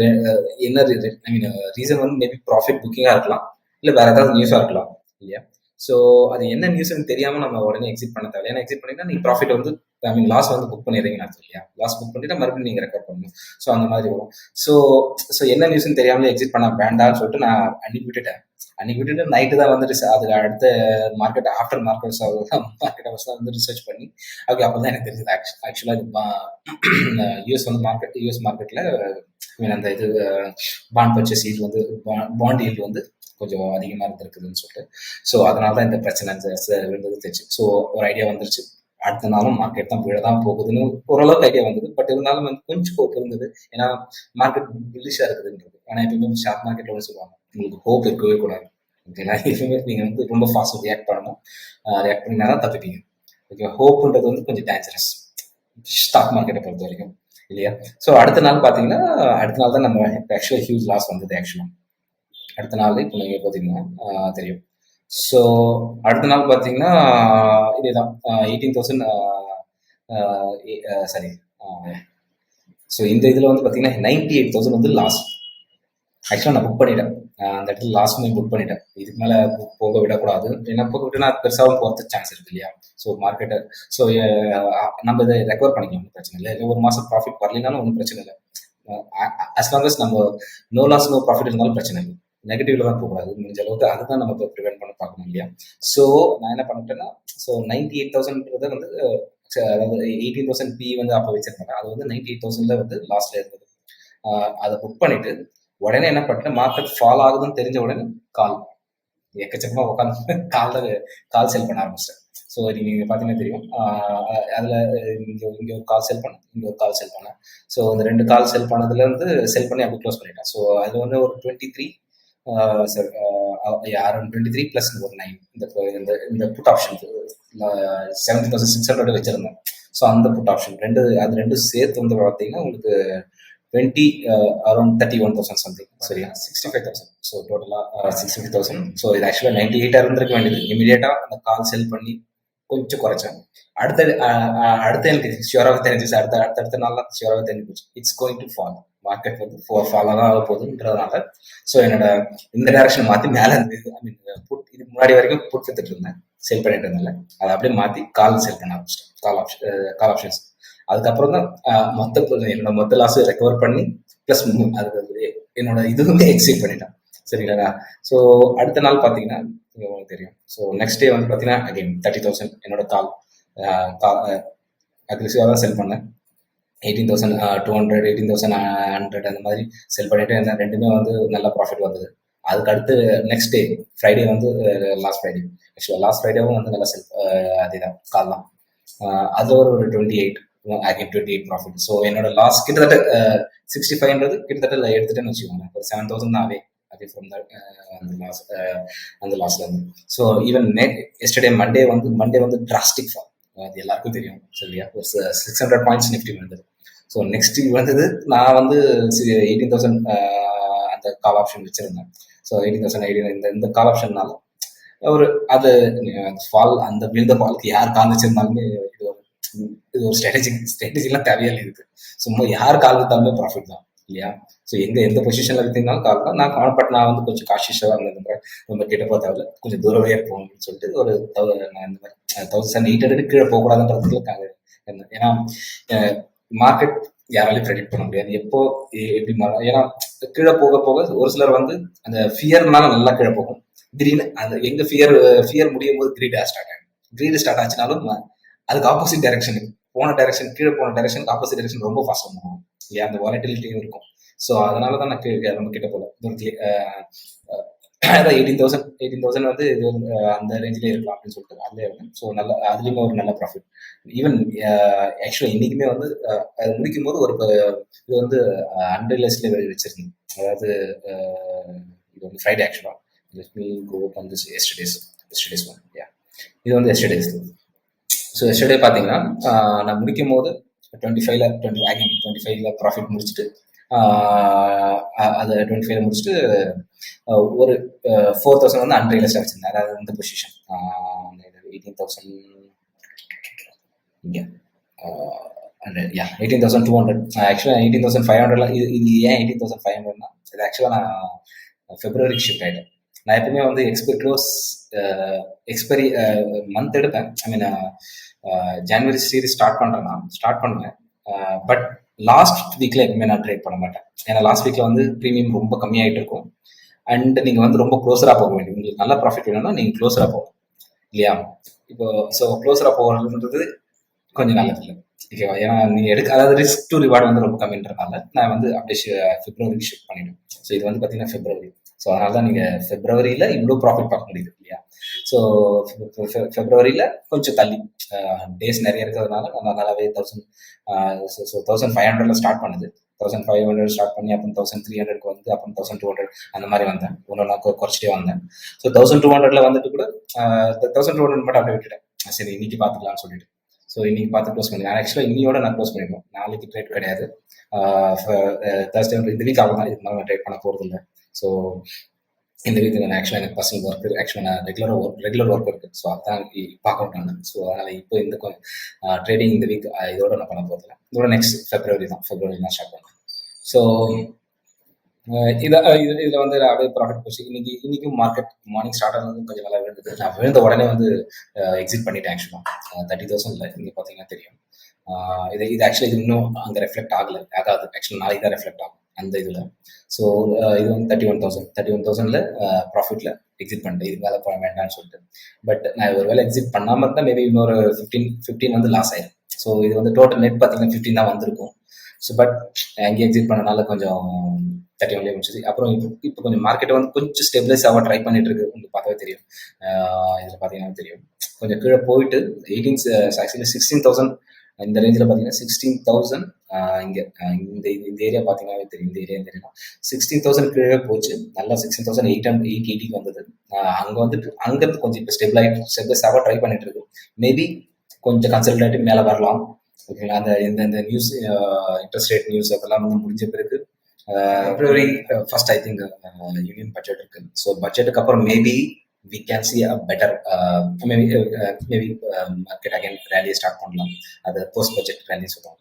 என்ன ஐ மீன் ரீசன் வந்து மேபி ப்ராஃபிட் புக்கிங்காக இருக்கலாம், இல்லை வேற ஏதாவது நியூஸாக இருக்கலாம் இல்லையா? ஸோ அது என்ன நியூஸ்ன்னு தெரியாமல் நம்ம உடனே எக்ஸிட் பண்ண தேவை. ஏன்னா எக்ஸிட் பண்ணிங்கன்னா நீ ப்ராஃபிட் வந்து ஐ மீன் லாஸ் வந்து புக் பண்ணிடுறீங்கன்னு அர்த்தம் இல்லையா? லாஸ் புக் பண்ணிட்டு மறுபடியும் நீங்கள் ரெக்கார்ட் பண்ணணும். ஸோ அந்த மாதிரி வரும். ஸோ ஸோ என்ன நியூஸ்னு தெரியாமலே எக்ஸிட் பண்ண வேண்டாம்னு சொல்லிட்டு நான் அன்னைக்கு விட்டுட்டேன். அன்னைக்கு விட்டுட்டு நைட்டு தான் வந்து அதுக்கு அடுத்த market after market market hours தான் வந்து ரிசர்ச் பண்ணி ஓகே அப்போ தான் எனக்கு தெரிஞ்சது. ஆக்சுவலாக இது யூஎஸ் வந்து யூஎஸ் மார்க்கெட்டில் மீன் அந்த இது பாண்ட் பர்ச்சேஸ் ஈல்டு வந்து பாண்ட் ஈல்டு வந்து கொஞ்சம் அதிகமாக இருந்திருக்குதுன்னு சொல்லிட்டு ஸோ அதனால தான் இந்த பிரச்சனை இருந்தது தெரிஞ்சு. ஸோ ஒரு ஐடியா வந்துருச்சு. அடுத்த நாளும் மார்க்கெட் தான் விழ தான் போகுதுன்னு ஓரளவுக்கு ஐடியா வந்தது. பட் இருந்தாலும் வந்து கொஞ்சம் ஹோப் இருந்தது. ஏன்னா மார்க்கெட் புல்லிஷாக இருக்குதுன்றது. ஆனால் எப்பவுமே ஷேர் மார்க்கெட்டில் ஒன்று சொல்லுவாங்க, உங்களுக்கு ஹோப் இருக்கவே கூடாது. ஓகேங்களா? எப்பவுமே நீங்கள் வந்து ரொம்ப ஃபாஸ்ட்டாக ரியாக்ட் பண்ணணும். ரியாக்ட் பண்ணினா தான் தப்பிப்பீங்க. ஓகே, ஹோப்புன்றது வந்து கொஞ்சம் டேஞ்சரஸ் ஸ்டாக் மார்க்கெட்டை பொறுத்த வரைக்கும் இல்லையா? ஸோ அடுத்த நாள் பார்த்தீங்கன்னா அடுத்த நாள் தான் நம்ம ஆக்சுவலாக ஹியூஜ் லாஸ் வந்தது. ஆக்சுவலாக அடுத்த நாள் இப்போ நீங்கள் பார்த்தீங்கன்னா தெரியும். ஸோ அடுத்த நாள் பார்த்தீங்கன்னா இதேதான் 18,000 சாரி. ஸோ இந்த இதில் வந்து பார்த்தீங்கன்னா 98,000 வந்து லாஸ். ஆக்சுவலாக நான் புக் பண்ணிட்டேன். அந்த இடத்துல லாஸ்ட்மே புக் பண்ணிட்டேன். இதுக்கு மேலே போக விடக்கூடாது. ஏன்னா போக விட்டுனா பெருசாகவும் போகிறதுக்கு சான்ஸ் இருக்குது இல்லையா? ஸோ மார்க்கெட்டை ஸோ நம்ம இதை ரெக்கவர் பண்ணிக்கலாம், ஒன்றும் பிரச்சனை இல்லை. இல்லை ஒரு மாதம் ப்ராஃபிட் வரலினாலும் ஒன்றும் பிரச்சனை இல்லை. அஸ் லாங் அஸ் நம்ம நோ லாஸ் நோ ப்ராஃபிட் இருந்தாலும் பிரச்சனை இல்லை. நெகட்டிவ்ல தான் போகக்கூடாது முடிஞ்ச அளவுக்கு. அதுதான் நம்ம இப்போ ப்ரிவென்ட் பண்ண பார்க்கணும் இல்லையா? ஸோ நான் என்ன பண்ணிட்டேன்னா ஸோ 98,000 வந்து அதாவது 18,000 பி வந்து அப்போ வச்சிருந்தேன். அது வந்து 98,000 வந்து லாஸ்ட்ல இருந்தது. அதை புக் பண்ணிட்டு உடனே என்ன பண்ணிட்டேன், மார்க்கெட் ஃபால் ஆகுதுன்னு தெரிஞ்ச உடனே எக்கச்சக்கமாக உட்காந்து கால் செல் பண்ண ஆரம்பிச்சிட்டேன். ஸோ நீங்கள் பார்த்தீங்கன்னா தெரியும். அதில் இங்கே ஒரு கால் செல் பண்ணேன், இங்கே ஒரு கால் செல் பண்ணேன். ஸோ இந்த 2 கால் செல் பண்ணதுலேருந்து செல் பண்ணி அப்படி க்ளோஸ் பண்ணிட்டேன். ஸோ அது வந்து ஒரு 23 சார் அரௌண்ட் 23 ப்ளஸ் ஒரு 9 இந்த புட் ஆப்ஷன் 17,600 வச்சுருந்தேன். ஸோ அந்த புட் ஆப்ஷன் அது ரெண்டும் சேர்த்து வந்து பார்த்தீங்கன்னா உங்களுக்கு 20 அரௌண்ட் 31,000 சம்திங். சரியா? 65,000. ஸோ டோட்டலாக 65,000. ஸோ இது ஆக்சுவலாக 98 இருந்திருக்க வேண்டியது. இமீடியட்டாக அந்த கால் செல் பண்ணி கொஞ்சம் குறைச்சேன். அடுத்த எனக்கு ஷியோராக தெரிஞ்சிச்சு. அடுத்த நாள்லாம் ஷியோராக தெரிஞ்சு போச்சு, it's going to fall. Market வந்து ஃபாலாக தான் ஆக போகுதுன்றதுனால ஸோ என்னோட இந்த டைரக்ஷன் மாற்றி மேலே இருந்து ஐ மீன் புட் இதுக்கு முன்னாடி வரைக்கும் புட் வித்துட்டு இருந்தேன், செல் பண்ணிட்டு இருந்தேன். அதை அப்படியே மாற்றி கால் செல் பண்ண ஆரம்பிச்சிட்டேன், கால் ஆப்ஷன்ஸ். அதுக்கப்புறம் தான் என்னோட மொத்த லாஸ் ரெக்கவர் பண்ணி ப்ளஸ் அது என்னோட இதுவுமே எக்ஸிட் பண்ணிட்டேன். சரிங்களா? ஸோ அடுத்த நாள் பார்த்தீங்கன்னா உங்களுக்கு தெரியும். ஸோ நெக்ஸ்ட் டே வந்து பார்த்தீங்கன்னா அகைன் 30,000 என்னோட கால் அக்ரெசிவாக தான் செல் பண்ணேன். 18,200 18,100 அந்த மாதிரி செல் பண்ணிட்டு இருந்தேன். ரெண்டுமே வந்து நல்ல ப்ராஃபிட் வந்தது. அதுக்கு அடுத்து நெக்ஸ்ட் டே ஃப்ரைடே வந்து லாஸ்ட் ஃப்ரைடே, ஆக்சுவலாக லாஸ்ட் ஃப்ரைடேவும் வந்து நல்லா செல் அதே தான் கால் தான். அது ஒரு 28 ப்ராஃபிட். ஸோ என்னோட லாஸ் கிட்டத்தட்ட 65ன்றது கிட்டத்தட்ட எடுத்துட்டேன்னு வச்சுக்கோங்க. ஒரு 7,000 தான் அதே ஃப்ரம் அந்த லாஸ்ல இருந்து. ஸோ ஈவன் எஸ்டர்டே மண்டே வந்து டிராஸ்டிக் ஃபால். அது எல்லாருக்கும் தெரியும் சரியா? ஒரு 600 பாயிண்ட்ஸ் நிஃப்டி வந்தது. ஸோ நெக்ஸ்ட் வந்து நான் வந்து 18,000 அந்த கால் ஆப்ஷன் வச்சிருந்தேன். ஸோ 18,000 இந்த கால் ஆப்ஷன்னால ஒரு அது ஃபால் அந்த விழுந்த ஃபாலுக்கு யார் கால் வச்சிருந்தாலுமே இது ஒரு ஸ்ட்ராட்டஜிலாம் தேவையில்லை. இருக்கு சும்மா யார் கால் வித்தாலுமே ப்ராஃபிட் தான் இல்லையா? ஸோ எந்த பொசிஷன்ல வித்தீங்கனாலும் கால் தான். நான் வந்து கொஞ்சம் காஷியஸாக இருந்தது. ரொம்ப கிட்ட போத்தாவில் கொஞ்சம் தூரவே இருப்போம் அப்படின்னு சொல்லிட்டு ஒரு நான் இந்த மாதிரி 1,800 கீழே போகக்கூடாதுன்றதுக்காக இருந்தேன். ஏன்னா மார்க்கெட் யாராலையும் ப்ரெடிக்ட் பண்ண முடியாது எப்போ எப்படி மாறும். ஏன்னா கீழே போக போக ஒரு சிலர் வந்து அந்த ஃபியர்னால நல்லா கீழே போகும். திடீர்னு அந்த எங்க ஃபியர் முடியும் போது கிரீடு ஸ்டார்ட் ஆச்சுனாலும் அதுக்கு ஆப்போசிட் டைரக்ஷனுக்கு கீழே போன டைரக்ஷனுக்கு ஆப்போசிட் டைரக்ஷன் ரொம்ப ஃபாஸ்ட் பண்ணுவோம் இல்லையா? அந்த வாலட்டிலிட்டியும் இருக்கும். ஸோ அதனால தான் நான் நம்ம கிட்ட போல அதான் 18,000 வந்து இது அந்த ரேஞ்சிலே இருக்கலாம் அப்படின்னு சொல்லிட்டு அதுலேயே இருந்தேன். ஸோ அதுலேயுமே ஒரு நல்ல ப்ராஃபிட். ஈவன் ஆக்சுவலாக இன்னைக்குமே வந்து அது முடிக்கும் போது ஒரு இது வந்து அன்ரியலைஸ்லேயே வச்சிருந்தேன். அதாவது இது வந்து ஃப்ரைடே ஆக்சுவலாக. Let me go on this yesterday's one. Ya, இது வந்து எஸ்டர்டேஸ். ஸோ எஸ்டர்டே பார்த்தீங்கன்னா நான் முடிக்கும் போது 25ல ப்ராஃபிட் முடிச்சுட்டு அது 25ல முடிச்சுட்டு ஒரு 4,000 வந்து அன்ரியலைஸ்டாக வச்சிருந்தேன். அதாவது இந்த பொசிஷன் 18,000 இங்கே 18,200 ஆக்சுவலாக 18,500 இது ஏன் 18,500னா இது ஆக்சுவலாக நான் ஃபெப்ரவரிக்கு ஷிஃப்ட் ஆகிட்டேன். நான் எப்பவுமே வந்து க்ளோஸ் எக்ஸ்பைரி மந்த் எடுப்பேன். ஐ மீன் ஜனவரி சீரிஸ் ஸ்டார்ட் பண்ணுவேன். பட் லாஸ்ட் வீக்ல எப்பவுமே நான் ட்ரேட் பண்ண மாட்டேன். ஏன்னா லாஸ்ட் வீக்ல வந்து ப்ரீமியம் ரொம்ப கம்மியாயிட்டு இருக்கும். அண்ட் நீங்க வந்து ரொம்ப க்ளோஸரா போக வேண்டியது. உங்களுக்கு நல்ல ப்ராஃபிட் வேணும்னா நீங்க க்ளோஸரா போகணும் இல்லையா? இப்போ ஸோ க்ளோஸரா போகிறதுன்றது கொஞ்சம் நல்லது இல்லை, ஓகேவா? ஏன்னா நீங்க அதாவது ரிஸ்க் டு ரிவார்டு வந்து ரொம்ப கம்மின்றதுனால நான் வந்து அப்படியே பிப்ரவரிக்கு ஷிஃப்ட் பண்ணிடுவேன். ஸோ இது வந்து பார்த்தீங்கன்னா பிப்ரவரி. ஸோ அதனால தான் நீங்கள் பிப்ரவரியில் இவ்வளோ ப்ராஃபிட் பார்க்க முடியுது இல்லையா? ஸோ பிப்ரவரியில் கொஞ்சம் தள்ளி டேஸ் நிறைய இருக்கிறதுனால நம்ம நல்லாவே 1500 ஸ்டார்ட் பண்ணுது. 1500 ஸ்டார்ட் பண்ணி அப்புறம் 1300 வந்து அப்புறம் 1200 அந்த மாதிரி வந்தேன். ஒன்று குறைச்சிட்டே வந்தேன். ஸோ 1200 வந்துட்டு கூட 1200 மட்டும் அப்படியே விட்டுட்டேன். சரி இன்னைக்கு பார்த்துக்கலாம்னு சொல்லிட்டு. ஸோ இன்னைக்கு பார்த்து க்ளோஸ் பண்ணி ஆக்சுவலாக இன்னையோட நான் க்ளோஸ் பண்ணிடுவேன். நாளைக்கு ட்ரேட் கிடையாது. தேர்ஸ்டே இந்த வீக் ஆகும் தான். இதுக்கு மேலே நான் ட்ரேட் பண்ண போகிறது இல்லை. ஸோ இந்த வீக் நான் ஆக்சுவலாக எனக்கு பர்சனல் ஒர்க் இருக்குது. ஆக்சுவலாக நான் ரெகுலர் ஒர்க் இருக்குது. ஸோ அதான் பார்க்கணும் நான். ஸோ அதனால் இப்போ இந்த ட்ரேடிங் இந்த வீக் இதோட நான் பண்ண போகிறதில்ல. இதோட நெக்ஸ்ட் ஃபெப்ரவரி தான் ஸ்டார்ட் பண்ணுவேன். ஸோ இதில் வந்து அப்படியே ப்ராஃபிட் போச்சு. இன்னைக்கும் மார்க்கெட் மார்னிங் ஸ்டார்ட் ஆனது கொஞ்சம் நல்லா விழுந்தது. நான் விழுந்த உடனே வந்து எக்ஸிட் பண்ணிட்டேன். ஆக்சுவலாக 30,000 நீங்கள் பார்த்தீங்கன்னா தெரியும். இது ஆக்சுவலி இது இன்னும் அங்கே ரெஃப்ளெக்ட் ஆகாது. ஆக்சுவலி நாளைக்கு தான் ரெஃப்ளெக்ட் ஆகும் அந்த இதில். ஸோ இது வந்து 31,000 ப்ராஃபிட்டில் எக்ஸிட் பண்ணிட்டேன். இது வேலை போக வேண்டாம்னு சொல்லிட்டு. பட் நான் ஒரு வேலை எக்ஸிட் பண்ணாமல் இருந்தால் மேபி இன்னொரு 15 வந்து லாஸ் ஆயிடும். ஸோ இது வந்து டோட்டல் நெட் பார்த்தீங்கன்னா 15 தான் வந்திருக்கும். ஸோ பட் அங்கே எக்ஸிட் பண்ணனால கொஞ்சம் 31 முடிச்சது. அப்புறம் இப்போ கொஞ்சம் மார்க்கெட்டை வந்து கொஞ்சம் ஸ்டெபிலைஸ் ஆக ட்ரை பண்ணிட்டு இருக்கு. உங்களுக்கு பார்த்தாவே தெரியும். இதில் பார்த்தீங்கன்னா தெரியும் கொஞ்சம் கீழே போயிட்டு 16,000 இந்த ரேஞ்சில் பார்த்தீங்கன்னா 16,000 இங்கே இந்த ஏரியா பார்த்தீங்கன்னாவே தெரியும். இந்த ஏரியா 16,000 கீழே போச்சு. நல்லா 16,880 வந்தது. அங்கே வந்துட்டு அங்கேருந்து கொஞ்சம் இப்போ ஸ்டெபிலைஸ் ஆக ட்ரை பண்ணிட்டு இருக்கு. மேபி கொஞ்சம் கன்சல்டேட்டிவ் மேலே வரலாம். ஓகேங்களா? அந்த இந்த நியூஸ் இன்ட்ரெஸ்ட் ரேட் நியூஸ் அதெல்லாம் வந்து முடிஞ்ச பிறகு February first I think union budget இருக்கு. ஸோ பட்ஜெட்டுக்கு அப்புறம் maybe we can see a better maybe market again rally start பண்ணலாம். அது போஸ்ட் பட்ஜெட் ரேலி சொல்லுவாங்க.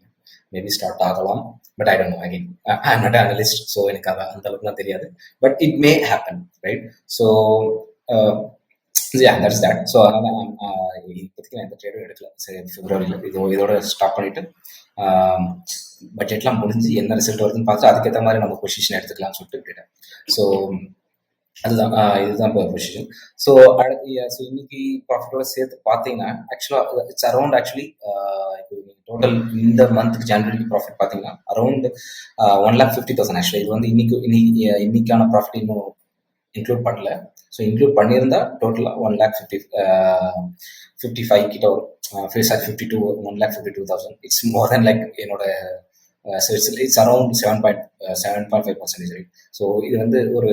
மேபி ஸ்டார்ட் ஆகலாம். But I don't know. Again I am not analyst. So எனக்கு அந்த அளவுக்குலாம் தெரியாது. But it may happen, right? So yeah, that's that. So அதனால இப்போதைக்கு நான் இந்த ட்ரேடும் எடுக்கல. சரி பிப்ரவரியில் இதோட ஸ்டாப் பண்ணிட்டு பட்ஜெட்லாம் முடிஞ்சு என்ன ரிசல்ட் வருதுன்னு பார்த்து அதுக்கேற்ற மாதிரி நம்ம பொசிஷன் எடுத்துக்கலாம்னு சொல்லிட்டு விட்டுட்டேன். ஸோ அதுதான் இதுதான் இப்போ பொசிஷன். ஸோ இன்னைக்கு ப்ராஃபிட்டோட சேர்த்து பார்த்தீங்கன்னா ஆக்சுவலாக இட்ஸ் அரௌண்ட் இப்போ டோட்டல் இந்த மந்த்துக்கு ஜனவரி ப்ராஃபிட் பார்த்தீங்கன்னா அரௌண்ட் 1,50,000. ஆக்சுவலி இது வந்து இன்னைக்கான ப்ராஃபிட் இன்னும் இன்க்ளூட் பண்ணல. ஸோ இன்க்ளூட் பண்ணியிருந்தா டோட்டலாக 1,55,000 கிட்ட வரும். 1,52,000. இட்ஸ் மோர் தென் லைக் என்னோட இட்ஸ் அரௌண்ட் 7.5%. ஸோ இது வந்து ஒரு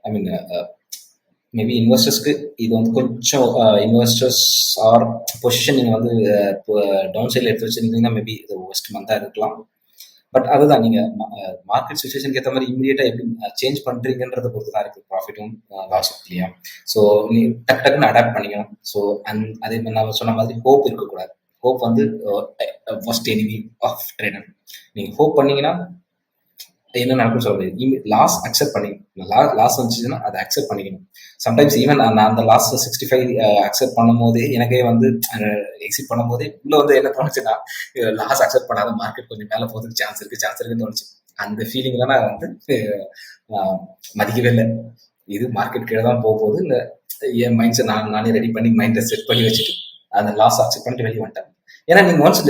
ஐ மீன் மேபி இன்வெஸ்டர்ஸ்க்கு இது வந்து கொஞ்சம் இன்வெஸ்டர்ஸ் ஆர் பொசிஷன் நீங்கள் வந்து டவுன் சைடில் எடுத்து வச்சுருந்தீங்கன்னா மேபி இது ஒர்ஸ்ட் மந்தாக இருக்கலாம். பட் அதுதான் நீங்கள் மார்க்கெட் சுச்சுவேஷனுக்கு ஏற்ற மாதிரி இமீடியட்டாக எப்படி சேஞ்ச் பண்ணுறீங்கன்றத பொறுத்து தான் இருக்குது ப்ராஃபிட்டும் லாஸும் இல்லையா? ஸோ நீ டக்குன்னு அடாப்ட் பண்ணிக்கணும். ஸோ அதே மாதிரி நான் சொன்ன மாதிரி ஹோப் இருக்கக்கூடாது. ஹோப் வந்து ஃபர்ஸ்ட் எனிமி ஆஃப் ட்ரேடர். நீங்கள் ஹோப் பண்ணீங்கன்னா என்ன நடக்கும்னு சொல்ல முடியாது. லாஸ் அக்செப்ட் பண்ணிக்கணும். லாஸ் வந்துச்சுன்னா அதை அக்செப்ட் பண்ணிக்கணும். சம்டைம்ஸ் ஈவன் நான் அந்த லாஸ் 65 அக்செப்ட் பண்ணும் போதே எனக்கே வந்து எக்ஸிட் பண்ணும் போதே உள்ள வந்து என்ன தோணுச்சுன்னா லாஸ் அக்செப்ட் பண்ணாத மார்க்கெட் கொஞ்சம் மேலே போகிறதுக்கு சான்ஸ் இருக்குன்னு தோணுச்சு. அந்த ஃபீலிங்லாம் நான் வந்து மதிக்கவே இல்லை. இது மார்க்கெட் கீழே தான் போகுது. இந்த என் மைண்ட் செட் நானே ரெடி பண்ணி மைண்டை செட் பண்ணி வச்சுட்டு அந்த லாஸ் அக்செப்ட் பண்ணிட்டு வெளியே வந்துட்டேன். ஏன்னா நீங்க ஒன்ஸ்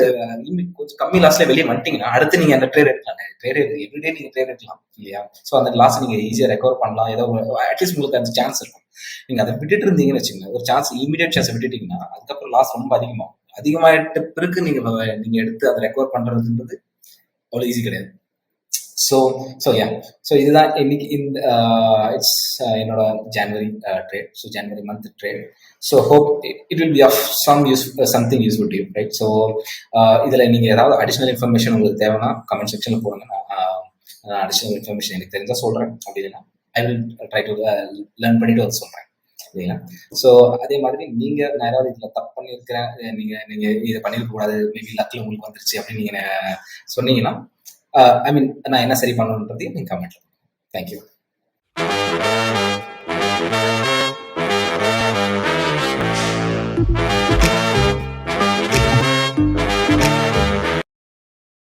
கொஞ்சம் கம்மி லாஸ்ல வெளியே வந்துட்டீங்கன்னா அடுத்து நீங்க அந்த ட்ரேட் எடுக்கலாம். எவ்ரிடே நீங்க ட்ரேட் எடுக்கலாம் இல்லையா? ஸோ அந்த லாஸ் நீங்க ஈஸியா ரெக்கவர் பண்ணலாம். ஏதோ அட்லீஸ்ட் உங்களுக்கு அந்த சான்ஸ் இருக்கும். நீங்க அதை விட்டுட்டு இருந்தீங்கன்னு வச்சுக்கோங்க, ஒரு சான்ஸ் இமீடியட் சான்ஸ் விட்டுட்டீங்கன்னா அதுக்கப்புறம் லாஸ் ரொம்ப அதிகமாயிட்ட பிறகு நீங்க எடுத்து அதை ரெக்கவர் பண்றதுன்றது அவ்வளோ ஈஸி கிடையாது. ஸோ இதுதான் இன்னைக்கு இந்த இட்ஸ் என்னோட January trade. So January month trade. So hope it will be of something useful to you, right? So இதில் நீங்கள் ஏதாவது அடிஷ்னல் இன்ஃபர்மேஷன் உங்களுக்கு தேவைன்னா கமெண்ட் செக்ஷனில் போடுங்க. அடிஷ்னல் இன்ஃபர்மேஷன் எனக்கு தெரிஞ்சால் சொல்கிறேன். அப்படி இல்லைன்னா I will try to learn பண்ணிட்டு வந்து சொல்கிறேன் இல்லைங்களா? ஸோ அதே மாதிரி நீங்கள் நான் ஏதாவது இதில் தப்பு பண்ணியிருக்கிறேன், நீங்கள் இதை பண்ணியிருக்க கூடாது, மேபி லக்கில் உங்களுக்கு வந்துருச்சு அப்படின்னு நீங்கள் சொன்னீங்கன்னா நான் என்ன சரி பண்ணணுன்றதையும் நீங்கள் கமெண்ட்ல. தேங்க்யூ.